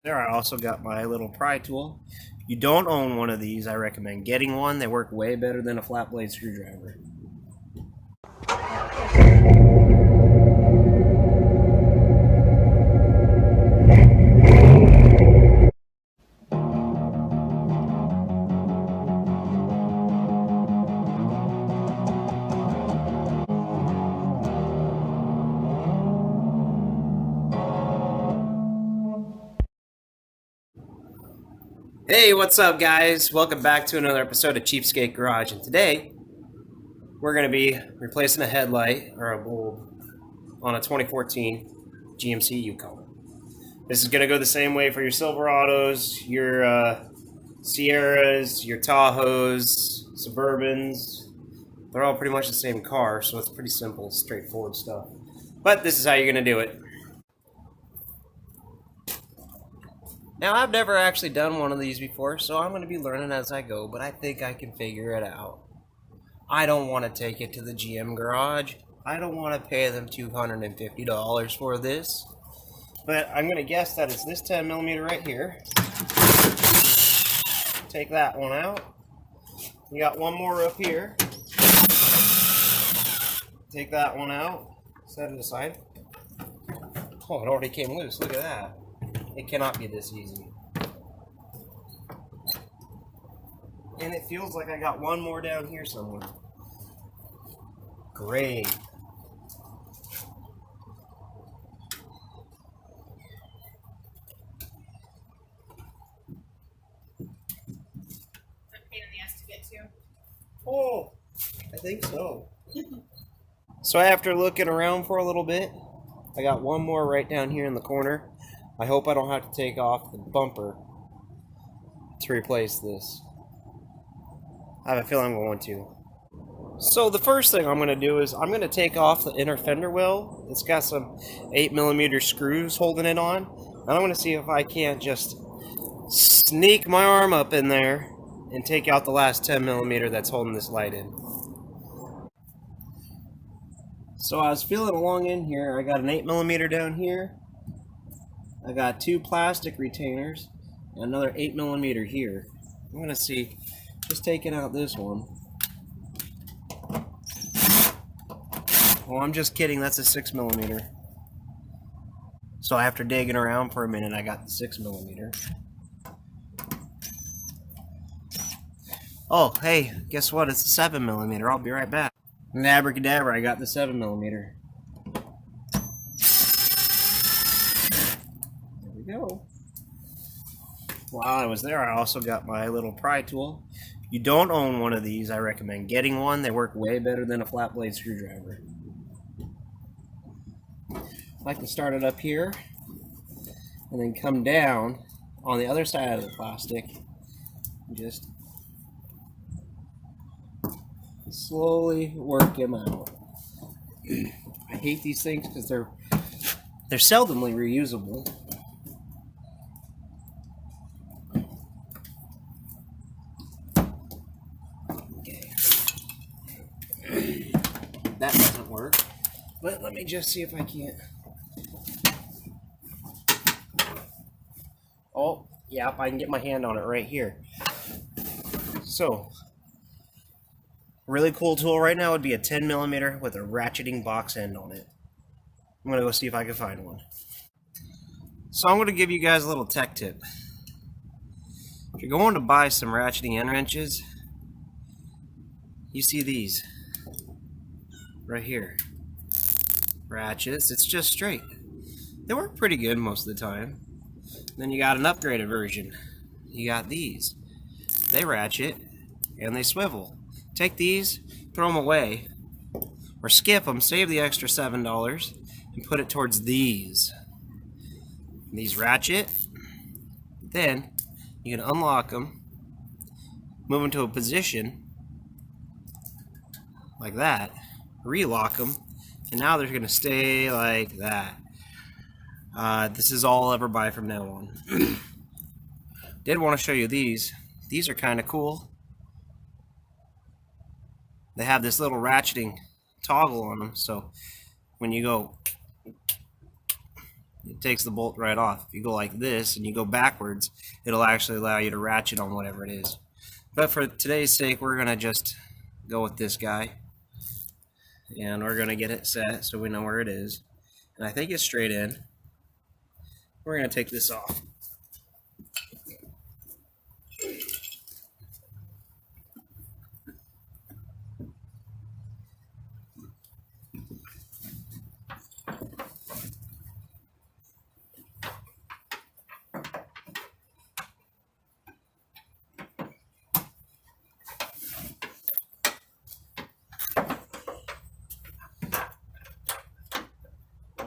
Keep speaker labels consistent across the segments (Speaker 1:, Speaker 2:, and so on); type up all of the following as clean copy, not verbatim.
Speaker 1: There, I also got my little pry tool. If you don't own one of these, I recommend getting one. They work way better than a flat blade screwdriver. Hey, what's up, guys? Welcome back to another episode of Cheapskate Garage. And today, we're going to be replacing a headlight or a bulb on a 2014 GMC Yukon. This is going to go the same way for your Silverados, your Sierras, your Tahoes, Suburbans. They're all pretty much the same car, so it's pretty simple, straightforward stuff. But this is how you're going to do it. Now, I've never actually done one of these before, so I'm going to be learning as I go, but I think I can figure it out. I don't want to take it to the GM garage. I don't want to pay them $250 for this. But I'm going to guess that it's this 10mm right here. Take that one out. We got one more up here. Take that one out. Set it aside. Oh, it already came loose. Look at that. It cannot be this easy. And it feels like I got one more down here somewhere. Great.
Speaker 2: It's a pain in the ass to get to.
Speaker 1: Oh, I think so. So after looking around for a little bit, I got one more right down here in the corner. I hope I don't have to take off the bumper to replace this. I have a feeling I'm going to. So the first thing I'm going to do is I'm going to take off the inner fender well. It's got some 8mm screws holding it on. And I'm going to see if I can't just sneak my arm up in there and take out the last 10mm that's holding this light in. So I was feeling along in here. I got an 8mm down here. I got two plastic retainers and another 8mm here. I'm going to see, just taking out this one. Oh, I'm just kidding, that's a 6mm. So after digging around for a minute, I got the 6mm. Oh, hey, guess what? It's a 7mm. I'll be right back. And abracadabra, I got the 7mm. There we go. While I was there, I also got my little pry tool. If you don't own one of these, I recommend getting one. They work way better than a flat blade screwdriver. I like to start it up here and then come down on the other side of the plastic and just slowly work them out. I hate these things because they're seldomly reusable. Okay. That doesn't work. But let me just see if I can't. Oh, yeah, I can get my hand on it right here. So, really cool tool right now would be a 10mm with a ratcheting box end on it. I'm going to go see if I can find one. So I'm going to give you guys a little tech tip. If you're going to buy some ratcheting end wrenches, you see these right here. Ratchets, it's just straight. They work pretty good most of the time. Then you got an upgraded version. You got these. They ratchet and they swivel. Take these, throw them away, or skip them, save the extra $7, and put it towards these. These ratchet. Then you can unlock them, move them to a position like that, relock them, and now they're going to stay like that. This is all I'll ever buy from now on. Did want to show you these. These are kind of cool. They have this little ratcheting toggle on them, so when you go, it takes the bolt right off. If you go like this and you go backwards, it'll actually allow you to ratchet on whatever it is. But for today's sake, we're going to just go with this guy. And we're going to get it set so we know where it is. And I think it's straight in. We're going to take this off.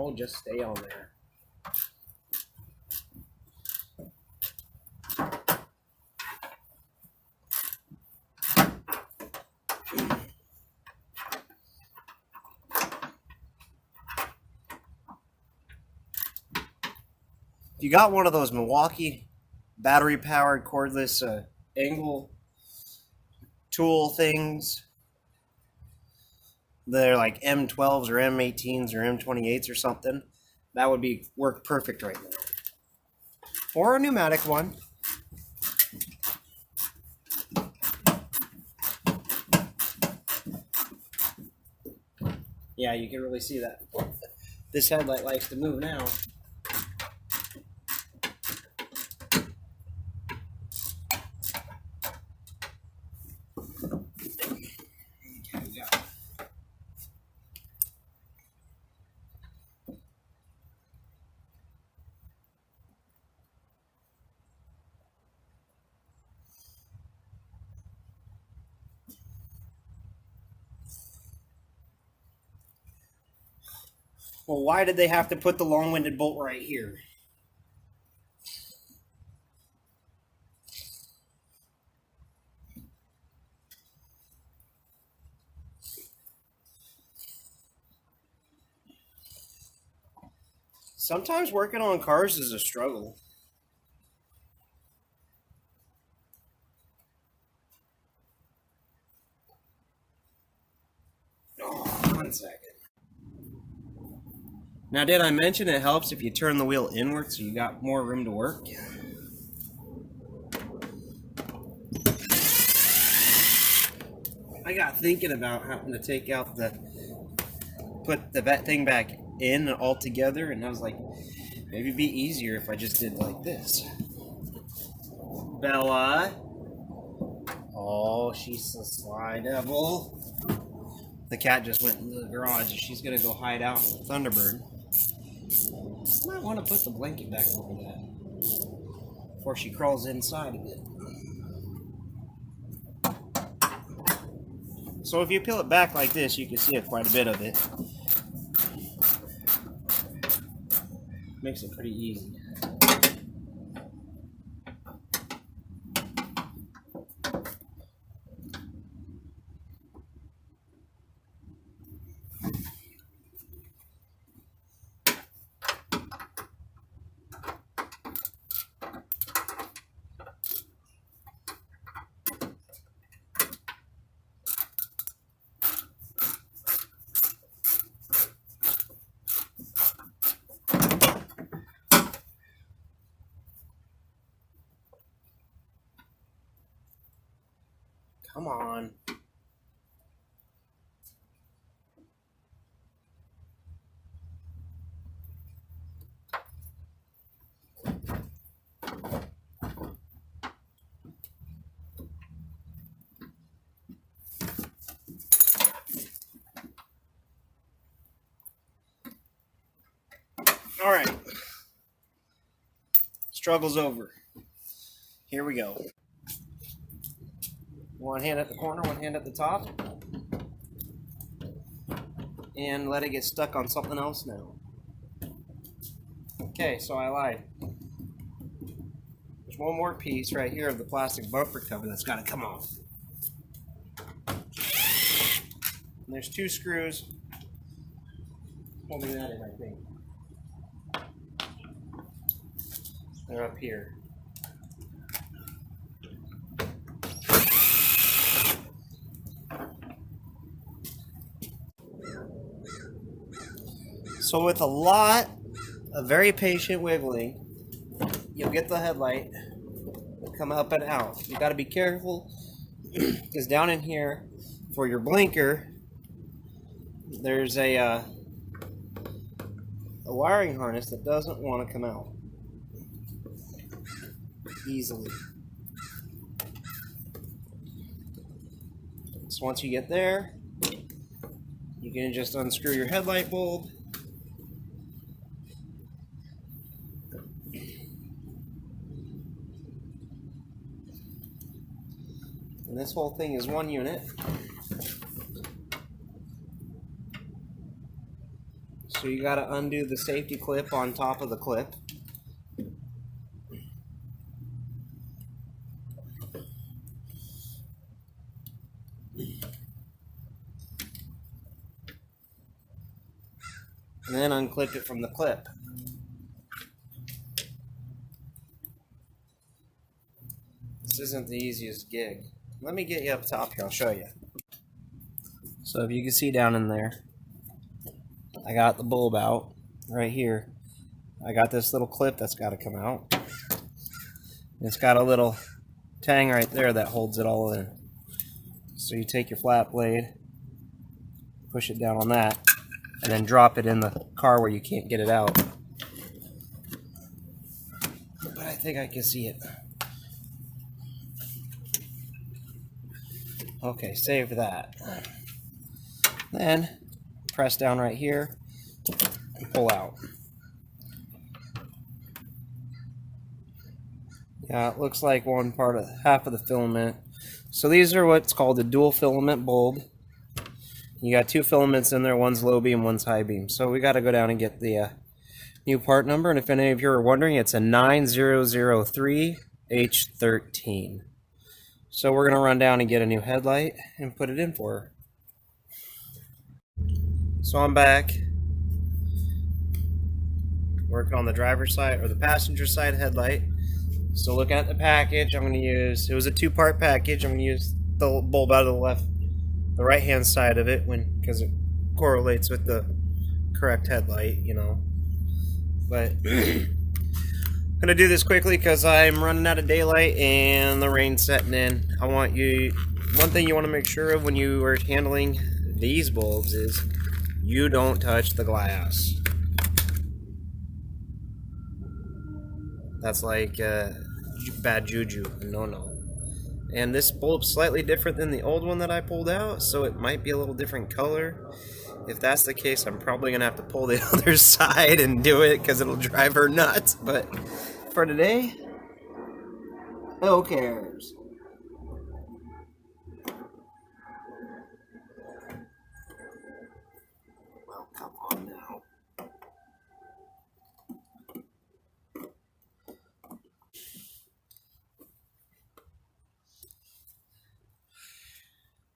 Speaker 1: Oh, just stay on there. If you got one of those Milwaukee battery-powered cordless angle tool things, they're like M12s or M18s or M28s or something, that would work perfect right now. Or a pneumatic one. Yeah, you can really see that. This headlight likes to move now. Well, why did they have to put the long-winded bolt right here? Sometimes working on cars is a struggle. Oh, 1 second. Now, did I mention it helps if you turn the wheel inward so you got more room to work? I got thinking about having to take out put the thing back in all together, and I was like, maybe it'd be easier if I just did like this. Bella. Oh, she's a sly devil. The cat just went into the garage. She's gonna go hide out with Thunderbird. Might want to put the blanket back over that before she crawls inside a bit. So if you peel it back like this, you can see quite a bit of it. Makes it pretty easy. Come on. All right. Struggle's over. Here we go. One hand at the corner, one hand at the top. And let it get stuck on something else now. Okay, so I lied. There's one more piece right here of the plastic bumper cover that's got to come off. And there's 2 screws holding that in, I think. They're up here. So with a lot a very patient wiggling, you'll get the headlight to come up and out. You got to be careful because down in here for your blinker, there's a wiring harness that doesn't want to come out easily. So once you get there, you can just unscrew your headlight bulb. And this whole thing is one unit. So you got to undo the safety clip on top of the clip. And then unclip it from the clip. This isn't the easiest gig. Let me get you up top here, I'll show you. So if you can see down in there, I got the bulb out right here. I got this little clip that's got to come out. It's got a little tang right there that holds it all in. So you take your flat blade, push it down on that, and then drop it in the car where you can't get it out. But I think I can see it. Okay, save that. Then press down right here and pull out. Yeah, it looks like half of the filament. So these are what's called a dual filament bulb. You got two filaments in there, one's low beam, one's high beam. So we got to go down and get the new part number. And if any of you are wondering, it's a 9003H13. So we're going to run down and get a new headlight and put it in for her. So I'm back, working on the driver's side or the passenger side headlight. So looking at the package, I'm going to use, it was a two-part package. I'm going to use the bulb out of the right-hand side of it because it correlates with the correct headlight, you know. But I'm going to do this quickly because I'm running out of daylight and the rain's setting in. One thing you want to make sure of when you are handling these bulbs is you don't touch the glass. That's like bad juju, no. And this bulb's slightly different than the old one that I pulled out, so it might be a little different color. If that's the case, I'm probably going to have to pull the other side and do it because it'll drive her nuts. But for today, who cares? Well, come on now.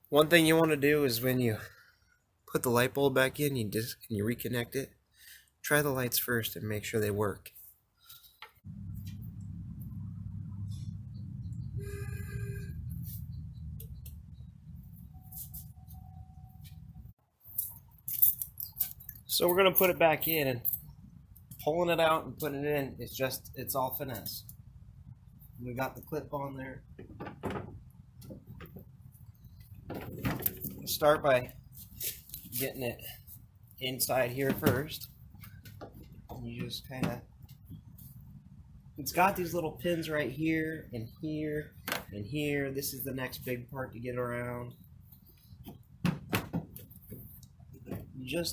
Speaker 1: One thing you want to do is when you put the light bulb back in, you reconnect it. Try the lights first and make sure they work. So we're going to put it back in, and pulling it out and putting it in, it's all finesse. We got the clip on there. Start by getting it inside here first. And you just kind of, it's got these little pins right here and here and here. This is the next big part to get around. You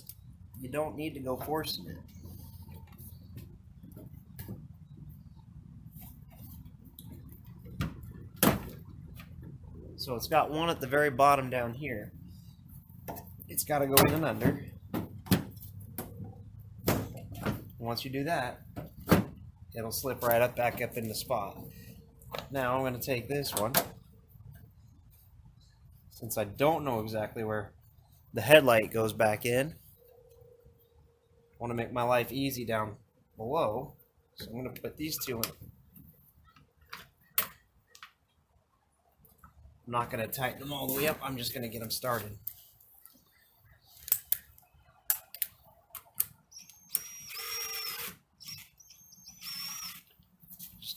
Speaker 1: don't need to go forcing it. So it's got one at the very bottom down here. It's got to go in and under. Once you do that, it'll slip right up back up in the spot. Now I'm going to take this one. Since I don't know exactly where the headlight goes back in, I want to make my life easy down below. So I'm going to put these two in. I'm not going to tighten them all the way up. I'm just going to get them started.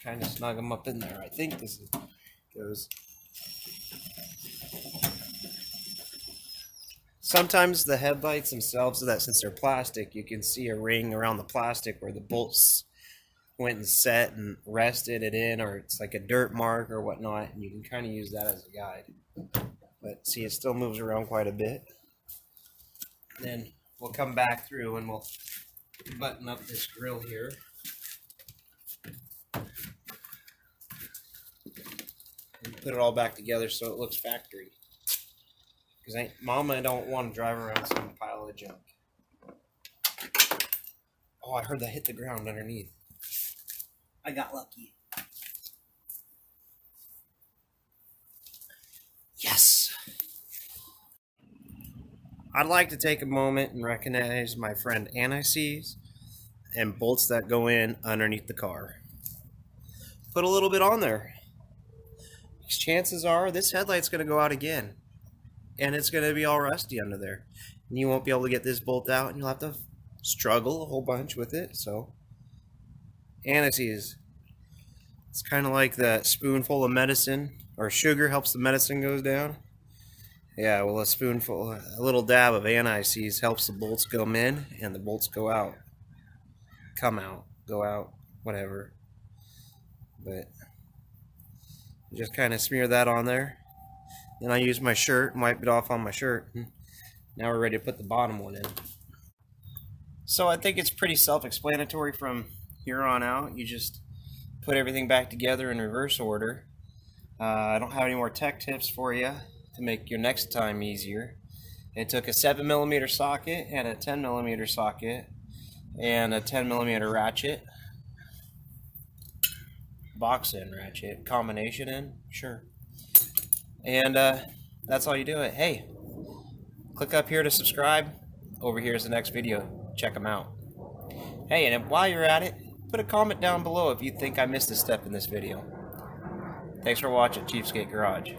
Speaker 1: kind of snug them up in there. I think this goes. Sometimes the headlights themselves, so that since they're plastic, you can see a ring around the plastic where the bolts went and set and rested it in, or it's like a dirt mark or whatnot, and you can kind of use that as a guide. But see, it still moves around quite a bit. Then we'll come back through and we'll button up this grill here. And put it all back together so it looks factory. Because Mama don't want to drive around some pile of junk. Oh, I heard that hit the ground underneath. I got lucky. Yes! I'd like to take a moment and recognize my friend anti-seize and bolts that go in underneath the car. Put a little bit on there. Because chances are this headlight's going to go out again. And it's going to be all rusty under there. And you won't be able to get this bolt out, and you'll have to struggle a whole bunch with it. So, anti-seize. It's kind of like that spoonful of medicine, or sugar helps the medicine goes down. Yeah, well, a little dab of anti-seize helps the bolts go in, and the bolts go out. Come out, go out, whatever. But, just kind of smear that on there. Then I use my shirt and wipe it off on my shirt. Now we're ready to put the bottom one in. So I think it's pretty self-explanatory from here on out. You just put everything back together in reverse order. I don't have any more tech tips for you to make your next time easier. It took a 7mm socket and a 10mm socket and a 10mm ratchet. Box end ratchet. Combination end? Sure. And that's all you do it. Hey, click up here to subscribe. Over here is the next video. Check them out. Hey, and while you're at it, put a comment down below if you think I missed a step in this video. Thanks for watching Cheapskate Garage.